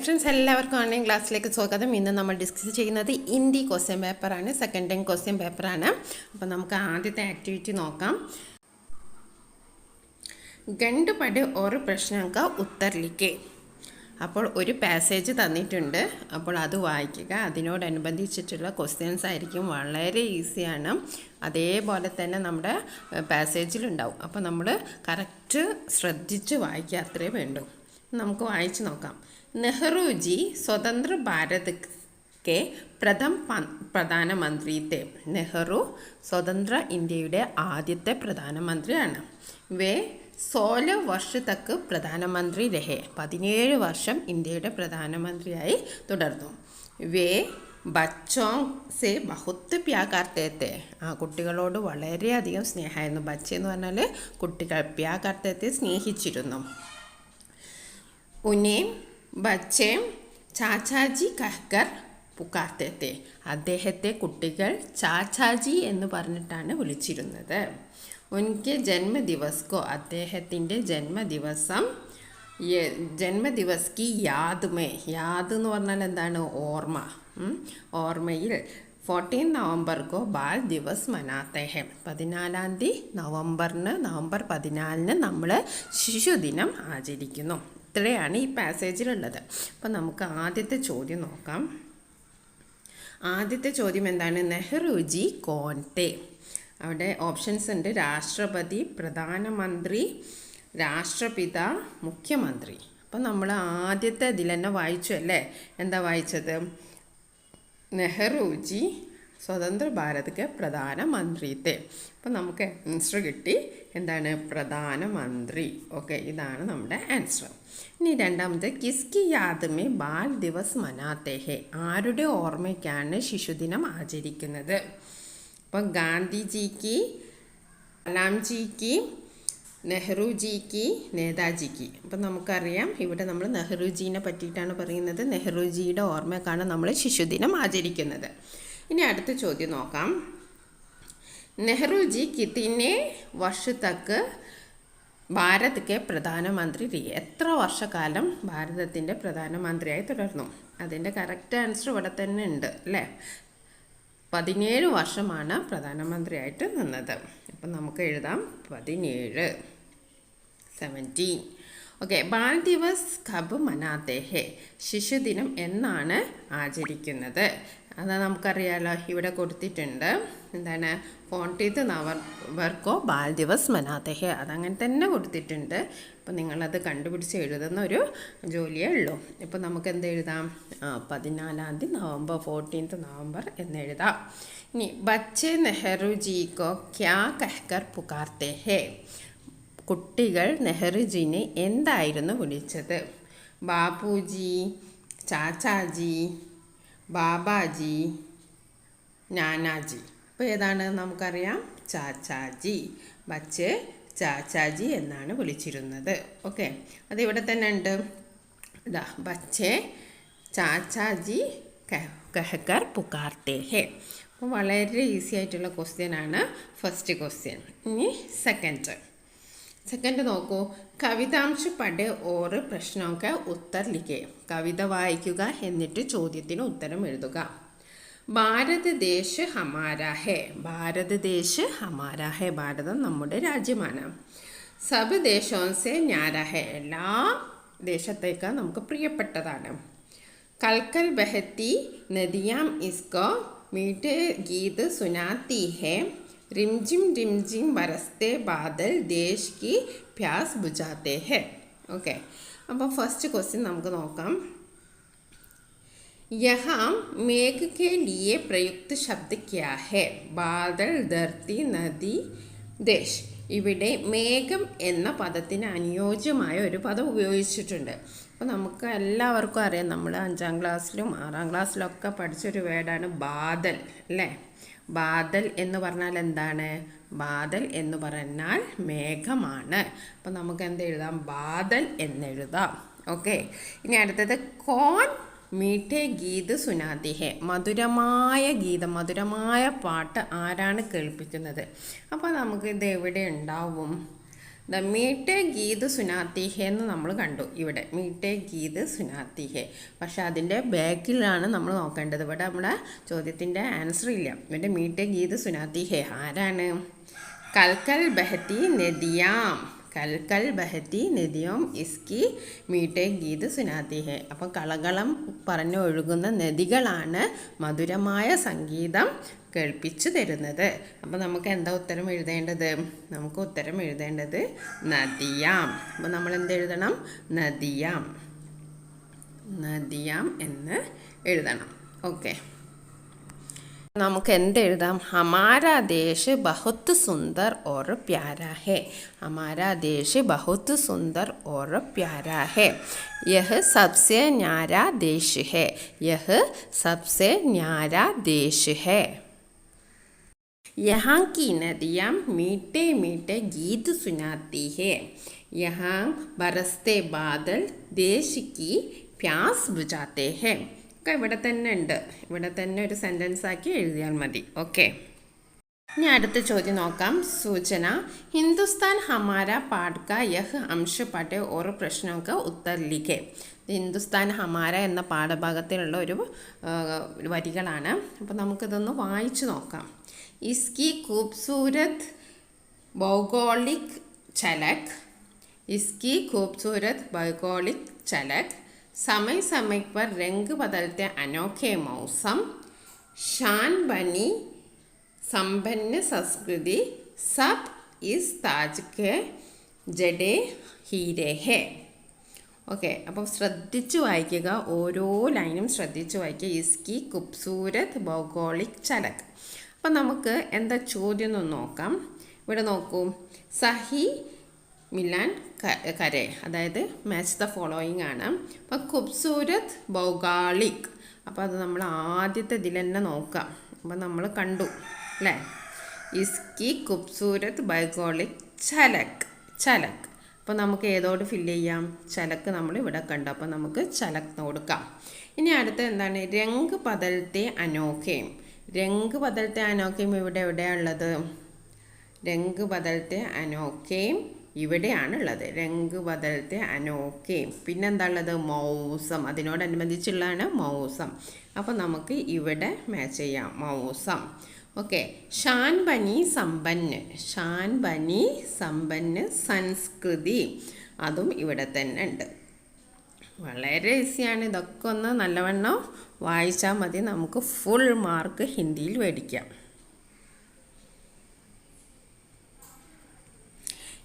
Friends എല്ലാവർക്കും online ക്ലാസ്സിലേക്ക് സ്വാഗതം. ഇന്ന് നമ്മൾ ഡിസ്കസ് ചെയ്യുന്നത് ഹിന്ദി ക്വസ്റ്റ്യൻ പേപ്പറാണ്, സെക്കൻഡ് ടൈം ക്വസ്റ്റ്യൻ പേപ്പറാണ്. അപ്പോൾ നമുക്ക് ആദ്യത്തെ ആക്ടിവിറ്റി നോക്കാം. ഗണ്ട് പढ़े और प्रश्न का उत्तर लिखे. അപ്പോൾ ഒരു പാസേജ് തന്നിട്ടുണ്ട്, അപ്പോൾ അത് വായിക്കുക. അതിനോടനുബന്ധിച്ചിട്ടുള്ള ക്വസ്റ്റ്യൻസ് ആയിരിക്കും, വളരെ ഈസിയാണ്. അതേപോലെ തന്നെ നമ്മുടെ പാസേജിലുണ്ടാവും. അപ്പോൾ നമ്മൾ കറക്റ്റ് ശ്രദ്ധിച്ച് വായിക്കുക, അത്രേ വേണ്ടൂ. നമുക്ക് വായിച്ച് നോക്കാം. നെഹ്റു ജി സ്വതന്ത്ര ഭാരത് के പ്രഥം പ്രധാനമന്ത്രി थे. നെഹ്റു സ്വതന്ത്ര ഇന്ത്യയുടെ ആദ്യത്തെ പ്രധാനമന്ത്രിയാണ്. വേ 16 വർഷ തക്ക് പ്രധാനമന്ത്രി രഹേ. 17 വർഷം ഇന്ത്യയുടെ പ്രധാനമന്ത്രിയായി തുടർന്നു. വേ ബച്ചോं से बहुत प्यार करते थे. കുട്ടികളോട് വളരെയധികം സ്നേഹമായിരുന്നു. ബച്ചെ എന്ന് പറഞ്ഞാൽ കുട്ടികൾ, പ്യാർ करते थे സ്നേഹിച്ചിരുന്നു. ഉന്നേം ബച്ചെ ചാച്ചാജി കഹ്കർ പുക്കാർത്തെ थे. അദ്ദേഹത്തെ കുട്ടികൾ ചാച്ചാജി എന്ന് പറഞ്ഞിട്ടാണ് വിളിച്ചിരുന്നത്. ഉൻകെ ജന്മദിവസ്കോ, അദ്ദേഹത്തിൻ്റെ ജന്മദിവസം, ജന്മദിവസ് കി യാദ് മേ, യാദ് എന്ന് പറഞ്ഞാൽ എന്താണ്, ഓർമ്മ. ഓർമ്മയിൽ 14 നവംബർ കോ ബാൽ ദിവസ് മനാത്തെ ഹെ. 14 തീയതി നവംബർ 14 നമ്മൾ ശിശുദിനം ആചരിക്കുന്നു. ഇത്രയാണ് ഈ പാസേജിലുള്ളത്. അപ്പം നമുക്ക് ആദ്യത്തെ ചോദ്യം നോക്കാം. ആദ്യത്തെ ചോദ്യം എന്താണ്? നെഹ്റുജി കോൺതെ. അവിടെ ഓപ്ഷൻസ് ഉണ്ട്: രാഷ്ട്രപതി, പ്രധാനമന്ത്രി, രാഷ്ട്രപിത, മുഖ്യമന്ത്രി. അപ്പം നമ്മൾ ആദ്യത്തെ ഇതിൽ തന്നെ വായിച്ചു അല്ലേ? എന്താ വായിച്ചത്? നെഹ്റുജി സ്വതന്ത്ര ഭാരത് പ്രധാനമന്ത്രി തെ. അപ്പം നമുക്ക് ആൻസർ കിട്ടി. എന്താണ്? പ്രധാനമന്ത്രി. ഓക്കെ, ഇതാണ് നമ്മുടെ ആൻസർ. ഇനി രണ്ടാമത്, കിസ്കി യാദ് മേ ബാൽ ദിവസ് മനാത്തെ ഹെ. ആരുടെ ഓർമ്മയ്ക്കാണ് ശിശുദിനം ആചരിക്കുന്നത്? അപ്പം ഗാന്ധിജിക്ക്, കലാംജിക്ക്, നെഹ്റുജിക്ക്, നേതാജിക്ക്. അപ്പം നമുക്കറിയാം, ഇവിടെ നമ്മൾ നെഹ്റുജീനെ പറ്റിയിട്ടാണ് പറയുന്നത്. നെഹ്റുജിയുടെ ഓർമ്മയ്ക്കാണ് നമ്മൾ ശിശുദിനം ആചരിക്കുന്നത്. ഇനി അടുത്ത ചോദ്യം നോക്കാം. നെഹ്റുജി കിത്തിനെ വർഷ തക്ക് ഭാരത് കെ പ്രധാനമന്ത്രി രഹി. എത്ര വർഷക്കാലം ഭാരതത്തിൻ്റെ പ്രധാനമന്ത്രിയായി തുടർന്നു? അതിൻ്റെ കറക്റ്റ് ആൻസർ ഇവിടെ തന്നെ ഉണ്ട് അല്ലേ? 17 വർഷമാണ് പ്രധാനമന്ത്രിയായിട്ട് നിന്നത്. അപ്പം നമുക്ക് എഴുതാം 17. ഓക്കെ, ബാൽ ദിവസ് കബ് മനാത്തെ ഹെ. ശിശുദിനം എന്നാണ് ആചരിക്കുന്നത്? അത് നമുക്കറിയാലോ, ഇവിടെ കൊടുത്തിട്ടുണ്ട്. എന്താണ്? 14 നവംബർ കോ ബാൽ ദിവസ് മനാത്തെ ഹെ. അതങ്ങനെ തന്നെ കൊടുത്തിട്ടുണ്ട്. അപ്പം നിങ്ങളത് കണ്ടുപിടിച്ച് എഴുതുന്ന ഒരു ജോലിയേ ഉള്ളൂ. ഇപ്പം നമുക്ക് എന്ത് എഴുതാം? 14 തീയതി നവംബർ, 14 നവംബർ എന്നെഴുതാം. ഇനി ബച്ചെ നെഹ്റുജി കോ ക്യാ കഹ്കർ പുകാർത്തെ ഹെ. കുട്ടികൾ നെഹ്റുജിനെ എന്തായിരുന്നു വിളിച്ചത്? ബാപ്പുജി, ചാച്ചാജി, ബാബാജി, നാനാജി. അപ്പോൾ ഏതാണ്? നമുക്കറിയാം, ചാച്ചാജി. ബച്ചെ ചാച്ചാജി എന്നാണ് വിളിച്ചിരുന്നത്. ഓക്കെ, അതിവിടെ തന്നെ ഉണ്ട്. ഇതാ, ബച്ചെ ചാച്ചാജി കഹ്കർ പുകാർത്തെ ഹെ. അപ്പോൾ വളരെ ഈസി ആയിട്ടുള്ള ക്വസ്റ്റ്യനാണ് ഫസ്റ്റ് ക്വസ്റ്റ്യൻ. ഇനി സെക്കൻഡ് നോക്കൂ. കവിതാംശ പഠേ ഓർ പ്രശ്നമൊക്കെ ഉത്തർ ലിഖേ. കവിത വായിക്കുക, എന്നിട്ട് ചോദ്യത്തിന് ഉത്തരം എഴുതുക. ഭാരത് ദേശ് ഹമാരാ ഹെ. ഭാരത് ദേശ് ഹമാരാ ഹെ. ഭാരതം നമ്മുടെ രാജ്യമാണ്. സബ് ദേശോൻസെ ന്യാരാ ഹെ. എല്ലാ ദേശത്തേക്കാൾ നമുക്ക് പ്രിയപ്പെട്ടതാണ്. കൽക്കൽ ബഹത്തി നദിയാം ഇസ്കോ മീഠേ ഗീത് സുനാത്തി ഹെ. റിംജിം റിംജിം ബരസ്തെ ബാദൽ ദേശ് കി പ്യാസ് ബുജാത്തെ ഹെ. ഓക്കെ, അപ്പോൾ ഫസ്റ്റ് ക്വസ്റ്റ്യൻ നമുക്ക് നോക്കാം. യഹാം മേഘ് കെ ലിയെ പ്രയുക്ത ശബ്ദ ക്യാ ഹെ? ബാദൽ, ധർത്തി, നദി, ദേശ്. ഇവിടെ മേഘം എന്ന പദത്തിന് അനുയോജ്യമായ ഒരു പദം ഉപയോഗിച്ചിട്ടുണ്ട്. അപ്പോൾ നമുക്ക് എല്ലാവർക്കും അറിയാം, നമ്മൾ 5ാം ക്ലാസ്സിലും 6ാം ക്ലാസ്സിലൊക്കെ പഠിച്ചൊരു വേർഡാണ് ബാദൽ അല്ലേ? ബാദൽ എന്ന് പറഞ്ഞാൽ എന്താണ്? ബാദൽ എന്ന് പറഞ്ഞാൽ മേഘമാണ്. അപ്പം നമുക്ക് എന്ത് എഴുതാം? ബാദൽ എന്നെഴുതാം. ഓക്കെ, ഇനി അടുത്തത് കോൻ മീഠേ ഗീത് സുനാതി ഹെ. മധുരമായ ഗീതം, മധുരമായ പാട്ട് ആരാണ് കേൾപ്പിക്കുന്നത്? അപ്പോൾ നമുക്ക് ഇത് എവിടെ ഉണ്ടാവും? ദ മീഠേ ഗീത് സുനാത്തി ഹേ എന്ന് നമ്മൾ കണ്ടു. ഇവിടെ മീഠേ ഗീത് സുനാത്തി ഹേ. പക്ഷെ അതിൻ്റെ ബാക്കിലാണ് നമ്മൾ നോക്കേണ്ടത്. ഇവിടെ നമ്മുടെ ചോദ്യത്തിൻ്റെ ആൻസർ ഇല്ല. ഇവിടെ മീഠേ ഗീത് സുനാത്തി ഹേ ആരാണ്? കൽക്കൽ ബഹത്തി നദിയാം. കൽക്കൽ ബഹത്തി നദിയോം ഇസ്കി മീഠേ ഗീത് സുനാത്തി ഹേ. അപ്പം കളകളം പറഞ്ഞു ഒഴുകുന്ന നദികളാണ് മധുരമായ സംഗീതം കേൾപ്പിച്ചു തരുന്നത്. അപ്പം നമുക്ക് എന്താ ഉത്തരം എഴുതേണ്ടത്? നമുക്ക് ഉത്തരം എഴുതേണ്ടത് നദിയാം. അപ്പം നമ്മൾ എന്തെഴുതണം? നദിയാം. നദിയാം എന്ന് എഴുതണം. ഓക്കെ, നമുക്ക് എന്തെഴുതാം? ഹമാരാ ദേശ് ബഹുത് സുന്ദർ ഓർ പ്യാരാ ഹേ. ഹമാരാ ദേശ് ബഹുത് സുന്ദർ ഓർ പ്യാരാ ഹേ. യഹ് സബ്സെ ന്യാരാ ദേശ് ഹേ. യഹ് സബ്സെ ന്യാരാ ദേശ് ഹേ. यहाँ की नदियाँ मीठे मीठे गीत सुनाती है. यहाँ बरसते बादल देश की प्यास बुझाते हैं. ഒക്കെ ഇവിടെ തന്നെ ഉണ്ട്. ഇവിടെ തന്നെ ഒരു സെൻറ്റൻസ് ആക്കി എഴുതിയാൽ മതി. ഓക്കെ, ഇനി അടുത്ത ചോദ്യം നോക്കാം. സൂചന ഹിന്ദുസ്ഥാൻ ഹമാര പാഠ് കാ യഹ് അംശ പഠേ ഓർ പ്രശ്നമൊക്കെ ഉത്തർ ലിഖേ. ഹിന്ദുസ്ഥാൻ ഹമാര എന്ന പാഠഭാഗത്തിലുള്ള ഒരു വരികളാണ്. അപ്പോൾ നമുക്കിതൊന്ന് വായിച്ചു നോക്കാം. इसकी खूबसूरत भौगोलिक झलक. इसकी खूबसूरत भौगोलिक झलक, समय समय पर रंग बदलते अनोखे मौसम, शान बनी संपन्न संस्कृति, सब इस ताज के जड़े हीरे है. ഓക്കെ, അപ്പം ശ്രദ്ധിച്ചു വായിക്കുക. ഓരോ ലൈനും ശ്രദ്ധിച്ചു വായിക്കുക. ഇസ്കി ഖൂബ്സൂരത് ഭൗഗോളിക് ഝലക്. അപ്പം നമുക്ക് എന്താ ചോദ്യം എന്ന് നോക്കാം. ഇവിടെ നോക്കൂ, സഹി മിലാൻ കരെ, അതായത് മാച്ച് ദ ഫോളോയിങ് ആണ്. അപ്പം ഖൂബ്സൂരത് ഭൗഗോളിക്, അപ്പോൾ അത് നമ്മൾ ആദ്യത്തെ ഇതിൽ തന്നെ നോക്കാം. അപ്പം നമ്മൾ കണ്ടു അല്ലേ? ഇസ്കി ഖൂബ്സൂരത് ഭൗഗോളിക് ഝലക്. ഝലക്, അപ്പോൾ നമുക്ക് ഏതോട് ഫില്ല് ചെയ്യാം? ഝലക്ക് നമ്മൾ ഇവിടെ കണ്ടു. അപ്പോൾ നമുക്ക് ഝലക് കൊടുക്കാം. ഇനി അടുത്ത എന്താണ്? രംഗ് ബദൽത്തെ അനോഖയും. രംഗ് ബദൽത്തെ അനോഖയും ഇവിടെ എവിടെയാണുള്ളത്? രംഗ് ബദൽത്തെ അനോഖയും ഇവിടെയാണുള്ളത്. രംഗ് ബദൽത്തെ അനോഖയും. പിന്നെന്താ ഉള്ളത്? മൗസം. അതിനോടനുബന്ധിച്ചുള്ളതാണ് മൗസം. അപ്പോൾ നമുക്ക് ഇവിടെ മാച്ച് ചെയ്യാം, മൗസം. ഓക്കെ, ഷാൻ ബനി സമ്പന്ന്. ഷാൻ ബനി സമ്പന്ന് സംസ്കൃതി, അതും ഇവിടെ തന്നെ ഉണ്ട്. വളരെ ഈസിയാണ്. ഇതൊക്കെ ഒന്ന് നല്ലവണ്ണം വായിച്ചാൽ മതി. നമുക്ക് ഫുൾ മാർക്ക് ഹിന്ദിയിൽ മേടിക്കാം.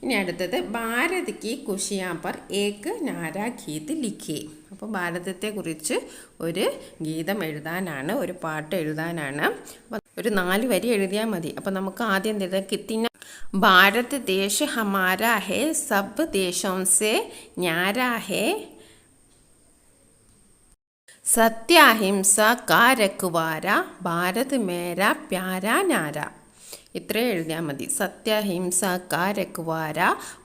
ഇനി അടുത്തത് ഭാരത് കി ഖുഷിയാ പർ ഏക് നാരാ ഗീത് ലിഖേ. അപ്പോൾ ഭാരതത്തെക്കുറിച്ച് ഒരു ഗീതം എഴുതാനാണ്, ഒരു പാട്ട് എഴുതാനാണ്. അപ്പം ഒരു 4 വരി എഴുതിയാൽ മതി. അപ്പം നമുക്ക് ആദ്യം എഴുതാം. കിത്തിന ഭാരത് ദേശ് ഹമാരാ ഹേ സബ് ദേശോं से न्यारा है, സത്യാഹിംസ കാ രഖ്വാര ഭാരത് മേരാ പ്യാരാ നാര. ഇത്രയും എഴുതിയാൽ മതി. സത്യാഹിംസ കാ രഖ്വാര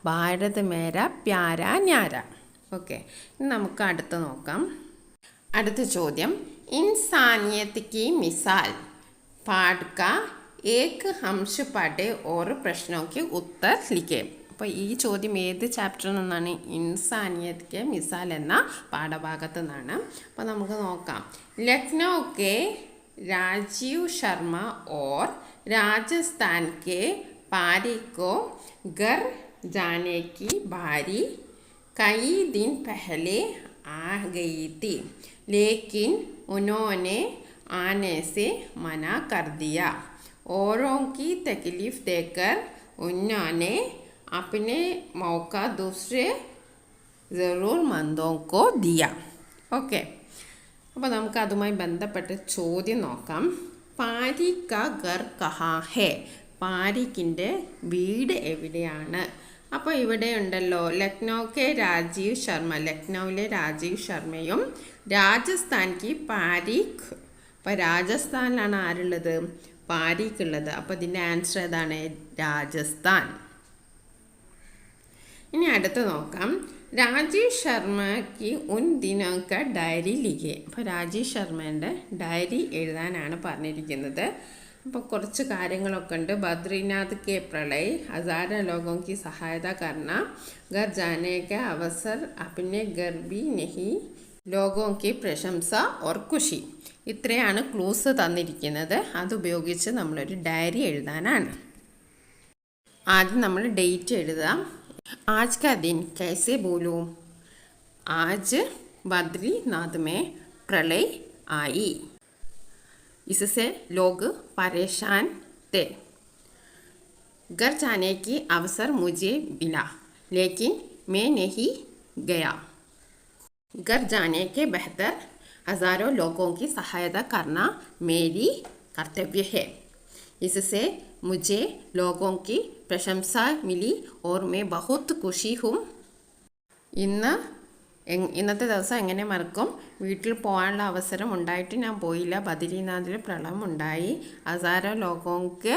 ഭാരത് മേരാ പ്യാരാ നാര. ഓക്കെ, നമുക്ക് അടുത്ത് നോക്കാം. അടുത്ത ചോദ്യം, ഇൻസാനിയത്ത് കി മിസാൽ പാഠ് കാ ഏക് ഹംശ പഠേ ഓർ പ്രശ്നോं के उत्तर लिखे. അപ്പോൾ ഈ ചോദ്യം ഏത് ചാപ്റ്ററിൽ നിന്നാണ്? ഇൻസാനിയത്ത് കെ മിസാൽ എന്ന പാഠഭാഗത്ത് നിന്നാണ്. അപ്പോൾ നമുക്ക് നോക്കാം. ലക്നൗ കെ രാജീവ് ശർമ്മ ഓർ രാജസ്ഥാൻ കെ പാരി കോ घर जाने की बारी कई दिन पहले आ गई थी, लेकिन उन्होंने आने से मना कर दिया. औरों की तकलीफ देकर उन्होंने अपने मौका दूसरे ज़रूरतमंदों को दिया. ഓക്കെ, അപ്പോൾ നമുക്ക് അതുമായി ബന്ധപ്പെട്ട ചോദ്യം നോക്കാം. പാരി കാ ഘർ കഹാ ഹേ. പാരിക്കിൻ്റെ വീട് എവിടെയാണ്? അപ്പോൾ ഇവിടെ ഉണ്ടല്ലോ ലക്നൗക്കെ രാജീവ് ശർമ്മ. ലക്നൗവിലെ രാജീവ് ശർമ്മയും രാജസ്ഥാൻ കി പാരിഖ്. അപ്പോൾ രാജസ്ഥാനിലാണ് ആരുള്ളത്? പാരിഖ് ഉള്ളത്. അപ്പോൾ ഇതിൻ്റെ ആൻസർ ഏതാണ്? രാജസ്ഥാൻ. ഇനി അടുത്ത് നോക്കാം. രാജീവ് ശർമ്മയ്ക്ക് ഉൻ ദിനോക്ക ഡയറി ലിഖേ. അപ്പോൾ രാജീവ് ശർമ്മേൻ്റെ ഡയറി എഴുതാനാണ് പറഞ്ഞിരിക്കുന്നത്. അപ്പോൾ കുറച്ച് കാര്യങ്ങളൊക്കെ ഉണ്ട്. ബദ്രീനാഥ് കെ പ്രളയ് ഹസാര ലോഗോं की सहायता करना घर जाने का अवसर अपने घर भी नहीं ലോഗോं की പ്രശംസ और खुशी. ഇത്രയാണ് ക്ലൂസ് തന്നിരിക്കുന്നത്. അതുപയോഗിച്ച് നമ്മളൊരു ഡയറി എഴുതാനാണ്. ആദ്യം നമ്മൾ ഡേറ്റ് എഴുതാം. आज का दिन कैसे बोलूं? आज बद्रीनाथ में प्रलय आई, इससे लोग परेशान थे. घर जाने की अवसर मुझे मिला लेकिन मैं नहीं गया. घर जाने के बेहतर हज़ारों लोगों की सहायता करना मेरी कर्तव्य है. इससे मुझे लोगों की प्रशंसा मिली और मैं बहुत खुशी हूँ. ഇന്നത്തെ ദിവസം എങ്ങനെ മറക്കും? വീട്ടിൽ പോകാനുള്ള അവസരം ഉണ്ടായിട്ട് ഞാൻ പോയില്ല. ബദ്രീനാഥിൽ പ്രളയം ഉണ്ടായി. ഹസാരോ ലോകോക്ക്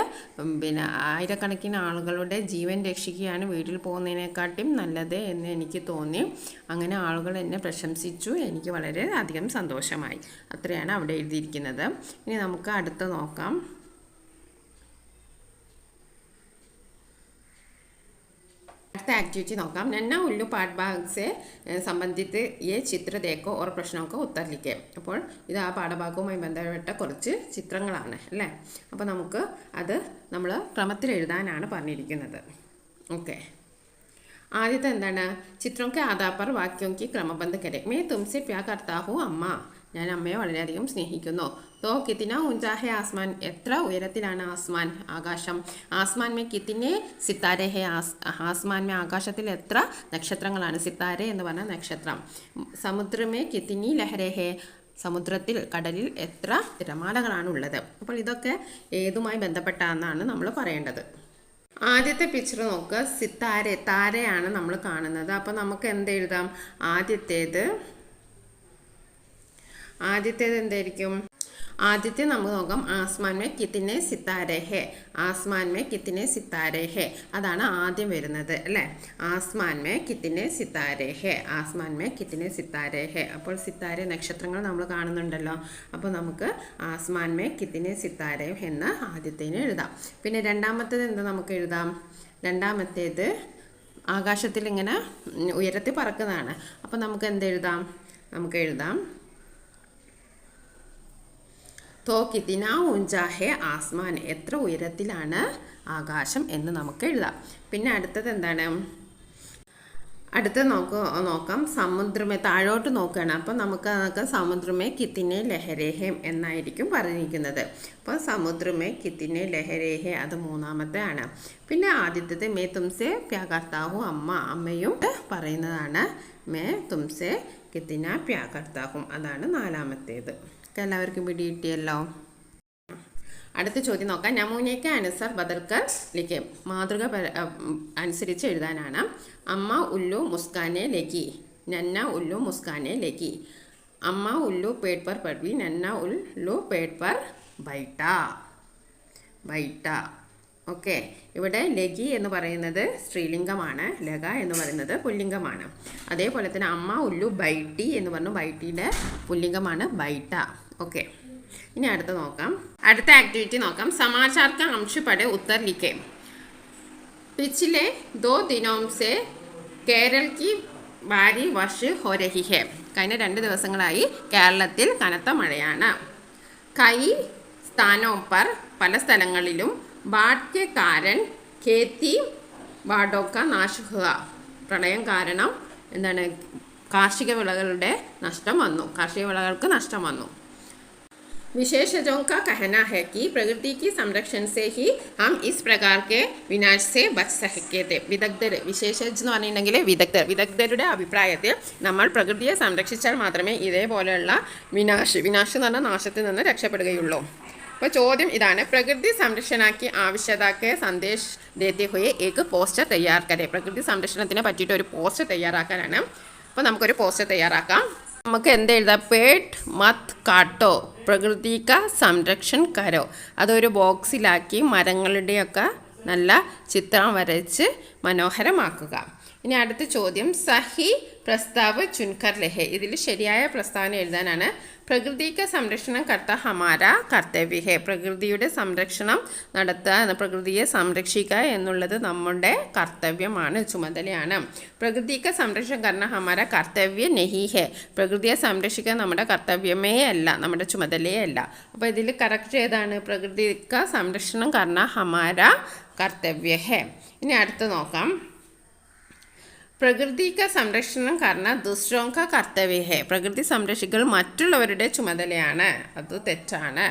ആയിരക്കണക്കിന് ആളുകളുടെ ജീവൻ രക്ഷിക്കുകയാണ് വീട്ടിൽ പോകുന്നതിനെക്കാട്ടും നല്ലത് എന്ന് എനിക്ക് തോന്നി. അങ്ങനെ ആളുകൾ എന്നെ പ്രശംസിച്ചു. എനിക്ക് വളരെ അധികം സന്തോഷമായി. അത്രയാണ് അവിടെ എഴുതിയിരിക്കുന്നത്. ഇനി നമുക്ക് അടുത്ത് നോക്കാം. അടുത്ത ആക്ടിവിറ്റി നോക്കാം. നന്ന ഉല്ലു പാഠ് ഭാഗ് से संबंधित ये चित्र देखो और प्रश्नों को उत्तर लिखे. അപ്പോൾ ഇത് ആ പാഠഭാഗവുമായി ബന്ധപ്പെട്ട കുറച്ച് ചിത്രങ്ങളാണ് അല്ലേ. അപ്പോൾ നമുക്ക് അത് നമ്മൾ ക്രമത്തിൽ എഴുതാനാണ് പറഞ്ഞിരിക്കുന്നത്. ഓക്കെ, ആദ്യത്തെ എന്താണ്? ചിത്രം के आधार पर वाक्यों की क्रमबद्ध करें. मैं तुमसे प्यार करता हूँ अम्मा. ഞാൻ അമ്മയെ വളരെയധികം സ്നേഹിക്കുന്നു. തോ കിത്തിന ഊഞ്ചാ ഹെ ആസ്മാൻ. എത്ര ഉയരത്തിലാണ് ആസ്മാൻ, ആകാശം. ആസ്മാൻ മേ കിത്തിനെ സിത്താരെ ഹെ. ആസ്മാൻ മേ ആകാശത്തിൽ എത്ര നക്ഷത്രങ്ങളാണ്. സിത്താരെ എന്ന് പറഞ്ഞാൽ നക്ഷത്രം. സമുദ്രമേ കിത്തിനി ലഹരെ ഹെ. സമുദ്രത്തിൽ, കടലിൽ എത്ര തിരമാലകളാണ് ഉള്ളത്. അപ്പോൾ ഇതൊക്കെ ഏതുമായി ബന്ധപ്പെട്ടാണെന്നാണ് നമ്മൾ പറയേണ്ടത്. ആദ്യത്തെ പിക്ചർ നോക്കുക. സിത്താരെ, താരയാണ് നമ്മൾ കാണുന്നത്. അപ്പോൾ നമുക്ക് എന്തെഴുതാം? ആദ്യത്തേത് എന്തായിരിക്കും? ആദ്യത്തെ നമുക്ക് നോക്കാം. ആസ്മാൻ മേ കിത്തിനെ സിത്താരെ ഹെ. ആസ്മാൻ മേ കിത്തിനെ സിത്താരെ ഹെ, അതാണ് ആദ്യം വരുന്നത് അല്ലേ. ആസ്മാൻ മേ കിത്തിനെ സിത്താരെ ഹെ. ആസ്മാൻ മേ കിത്തിനെ സിത്താരെ ഹെ. അപ്പോൾ സിത്താരെ നക്ഷത്രങ്ങൾ നമ്മൾ കാണുന്നുണ്ടല്ലോ. അപ്പോൾ നമുക്ക് ആസ്മാൻ മേ കിത്തിനെ സിത്താരെ എന്ന് ആദ്യത്തേന് എഴുതാം. പിന്നെ രണ്ടാമത്തേത് എന്താ നമുക്ക് എഴുതാം? രണ്ടാമത്തേത് ആകാശത്തിൽ ഇങ്ങനെ ഉയരത്തിൽ പറക്കുന്നതാണ്. അപ്പോൾ നമുക്ക് എന്തെഴുതാം? നമുക്ക് എഴുതാം തോ കിത്തിന ഊഞ്ചാ ഹെ ആസ്മാൻ. എത്ര ഉയരത്തിലാണ് ആകാശം എന്ന് നമുക്ക് എഴുതാം. പിന്നെ അടുത്തത് എന്താണ്? അടുത്തത് നോക്കാം. സമുദ്രമേ, താഴോട്ട് നോക്കുകയാണ്. അപ്പം നമുക്ക് സമുദ്രമേ കിത്തിനെ ലഹരേഹം എന്നായിരിക്കും പറഞ്ഞിരിക്കുന്നത്. അപ്പോൾ സമുദ്രമേ കിത്തിനെ ലഹരേഹെ, അത് മൂന്നാമത്തെ ആണ്. പിന്നെ ആദ്യത്തേത് മേ തുംസെ പ്യാർ കർത്താ ഹൂ. അമ്മയും പറയുന്നതാണ്. മേ തുംസെ കിത്തിന പ്യാർ കർത്താ ഹൂ, അതാണ് നാലാമത്തേത്. എല്ലാവർക്കും പിടി കിട്ടിയല്ലോ. അടുത്ത ചോദ്യം നോക്കാം. നമൂനയ്ക്ക് അനുസർ ബദൽക്കർ ലിഖേ. മാതൃക അനുസരിച്ച് എഴുതാനാണ്. അമ്മ ഉല്ലു മുസ്കാനെ ലഗി. നന്ന ഉല്ലു മുസ്കാനെ ലഗി. അമ്മ ഉല്ലു പേട് പർ പഡ്വി. നന്ന ഉല്ലു പേട് പർ ബൈട്ടാ. ഓക്കെ, ഇവിടെ ലഗി എന്ന് പറയുന്നത് സ്ത്രീലിംഗമാണ്. ലഗ എന്ന് പറയുന്നത് പുല്ലിംഗമാണ്. അതേപോലെ തന്നെ അമ്മ ഉല്ലു ബൈട്ടി എന്ന് പറഞ്ഞു. ബൈട്ടിയുടെ പുല്ലിംഗമാണ് ബൈട്ട. ഓക്കെ, ഇനി അടുത്ത നോക്കാം. അടുത്ത ആക്ടിവിറ്റി നോക്കാം. समाचार का अंश पढ़े उत्तर लिखे. पिछले 2 दिनों से केरल की भारी वर्षा हो रही है. കഴിഞ്ഞ 2 ദിവസങ്ങളായി കേരളത്തിൽ കനത്ത മഴയാണ്. കൈ സ്ഥാനോं पर പല സ്ഥലങ്ങളിലും बाढ़ के कारण खेती बाढ़ों का नाश हुआ. പ്രളയം കാരണം എന്താണ്? കാർഷിക വിളകളുടെ നഷ്ടം വന്നു. കാർഷിക വിളകൾക്ക് നഷ്ടം വന്നു. विशेषज्ञों का कहना है कि प्रकृति की संरक्षण से ही हम इस प्रकार के विनाश से बच सकते थे. വിദഗ്ധർ, വിശേഷജ്ഞ എന്ന് പറഞ്ഞിട്ടുണ്ടെങ്കിൽ വിദഗ്ധരുടെ അഭിപ്രായത്തിൽ നമ്മൾ പ്രകൃതിയെ സംരക്ഷിച്ചാൽ മാത്രമേ ഇതേപോലെയുള്ള വിനാശ് എന്ന് പറഞ്ഞാൽ നാശത്തിൽ നിന്ന് രക്ഷപ്പെടുകയുള്ളൂ. അപ്പോൾ ചോദ്യം ഇതാണ്. പ്രകൃതി സംരക്ഷണക്ക് ആവശ്യകതയ്ക്ക് സന്ദേശ് ദേത്തെ ഹുയെ ഏക് പോസ്റ്റർ തയ്യാർ കരെ. പ്രകൃതി സംരക്ഷണത്തിനെ പറ്റിയിട്ട് ഒരു പോസ്റ്റർ തയ്യാറാക്കാനാണ്. അപ്പോൾ നമുക്കൊരു പോസ്റ്റർ തയ്യാറാക്കാം. നമുക്ക് എന്തെഴുതാം? പേട് മത് കാട്ടോ, പ്രകൃതി കാ സംരക്ഷൺ കരോ. അതൊരു ബോക്സിലാക്കി മരങ്ങളുടെയൊക്കെ നല്ല ചിത്രം വരച്ച് മനോഹരമാക്കുക. ഇനി അടുത്ത ചോദ്യം സഹി പ്രസ്താവ് ചുൻകർ ലഹെ. ഇതിൽ ശരിയായ പ്രസ്താവന എഴുതാനാണ്. പ്രകൃതിക്ക് സംരക്ഷണം കർത്ത ഹമാര കർത്തവ്യ ഹെ. പ്രകൃതിയുടെ സംരക്ഷണം നടത്തുക, പ്രകൃതിയെ സംരക്ഷിക്കുക എന്നുള്ളത് നമ്മുടെ കർത്തവ്യമാണ്, ചുമതലയാണ്. പ്രകൃതിക്ക് സംരക്ഷണം കർണ ഹമാര കർത്തവ്യ നെഹി ഹെ. പ്രകൃതിയെ സംരക്ഷിക്കുക നമ്മുടെ കർത്തവ്യമേ അല്ല, നമ്മുടെ ചുമതലയേ അല്ല. അപ്പോൾ ഇതിൽ കറക്റ്റ് ഏതാണ്? പ്രകൃതിക്ക് സംരക്ഷണം കർണ ഹമാര കർത്തവ്യ ഹെ. ഇനി അടുത്ത് നോക്കാം. പ്രകൃതിക്ക് സംരക്ഷണം കാരണം ദുസ്രോങ്ക കർത്തവ്യ ഹെ. പ്രകൃതി സംരക്ഷിക്കൽ മറ്റുള്ളവരുടെ ചുമതലയാണ്, അത് തെറ്റാണ്.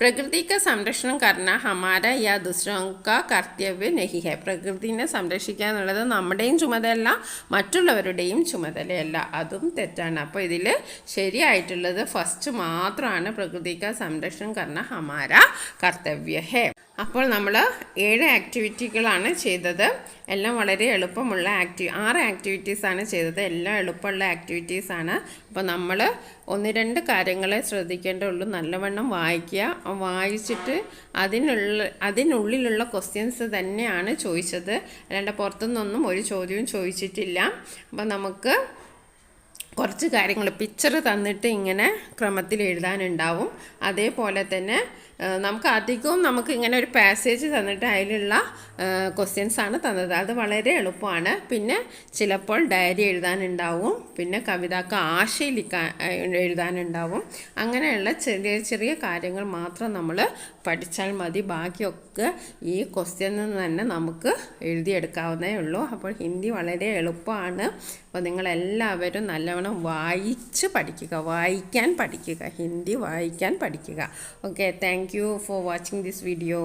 പ്രകൃതിക്ക് സംരക്ഷണം കാരണം ഹമാര യാ ദുസ്രോങ്ക കർത്തവ്യ നഹി ഹെ. പ്രകൃതിനെ സംരക്ഷിക്കുക എന്നുള്ളത് നമ്മുടെയും ചുമതലയല്ല, മറ്റുള്ളവരുടെയും ചുമതലയല്ല, അതും തെറ്റാണ്. അപ്പോൾ ഇതിൽ ശരിയായിട്ടുള്ളത് ഫസ്റ്റ് മാത്രമാണ്. പ്രകൃതിക്ക് സംരക്ഷണം കാരണം ഹമാര കർത്തവ്യ ഹെ. അപ്പോൾ നമ്മൾ 7 ആക്ടിവിറ്റികളാണ് ചെയ്തത്. എല്ലാം വളരെ എളുപ്പമുള്ള 6 ആക്ടിവിറ്റീസാണ് ചെയ്തത്. എല്ലാം എളുപ്പമുള്ള ആക്ടിവിറ്റീസാണ്. അപ്പോൾ നമ്മൾ 1-2 കാര്യങ്ങളെ ശ്രദ്ധിക്കേണ്ടുള്ളൂ. നല്ലവണ്ണം വായിക്കുക. വായിച്ചിട്ട് അതിനുള്ളിലുള്ള ക്വസ്റ്റ്യൻസ് തന്നെയാണ് ചോദിച്ചത്, അല്ലാണ്ട് പുറത്തുനിന്നൊന്നും ഒരു ചോദ്യവും ചോദിച്ചിട്ടില്ല. അപ്പോൾ നമുക്ക് കുറച്ച് കാര്യങ്ങൾ പിക്ചർ തന്നിട്ട് ഇങ്ങനെ ക്രമത്തിൽ എഴുതാനുണ്ടാവും. അതേപോലെ തന്നെ നമുക്ക് ഇങ്ങനെ ഒരു പാസേജ് തന്നിട്ട് അതിലുള്ള ക്വസ്റ്റ്യൻസാണ് തന്നത്. അത് വളരെ എളുപ്പമാണ്. പിന്നെ ചിലപ്പോൾ ഡയറി എഴുതാനുണ്ടാവും, പിന്നെ കവിതക്ക് ആശയം എഴുതാനുണ്ടാവും. അങ്ങനെയുള്ള ചെറിയ ചെറിയ കാര്യങ്ങൾ മാത്രം നമ്മൾ പഠിച്ചാൽ മതി. ബാക്കിയൊക്കെ ഈ ക്വസ്റ്റ്യനിൽ നിന്ന് തന്നെ നമുക്ക് എഴുതിയെടുക്കാവുന്നേ ഉള്ളൂ. അപ്പോൾ ഹിന്ദി വളരെ എളുപ്പമാണ്. അപ്പോൾ നിങ്ങളെല്ലാവരും നല്ലവണ്ണം വായിച്ച് പഠിക്കുക, വായിക്കാൻ പഠിക്കുക, ഹിന്ദി വായിക്കാൻ പഠിക്കുക. Okay, thank you for watching this video.